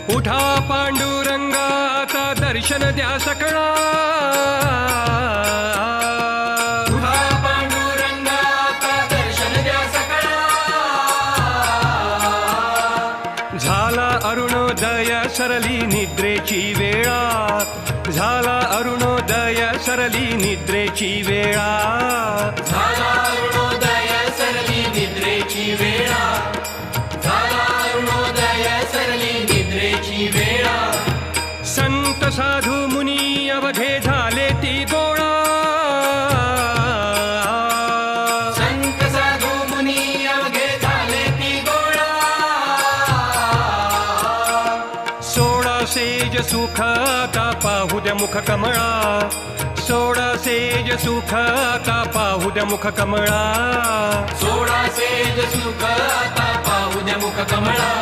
उठा पांडुरंगा आता दर्शन द्या सकळा, उठा पांडुरंगा आता दर्शन द्या सकळा. झाला अरुणोदय सरली निद्रेची वेळा, झाला अरुणोदय सरली निद्रेची वेळा, झाला अरुणोदय सरली निद्रेची वेळा, झाला अरुणोदय सरली निद्रेची वेळा. संत साधू मुनी अवघे झाले ती गोळा, संत साधू मुनी अवघे झाले ती गोळा. सोळा सेज सुख आता पाहू द्या मुख कमळा, सोळा सेज सुख आता पाहू द्या मुख कमळा, सोळा सेज सुख आता पाहू द्या मुख कमळा.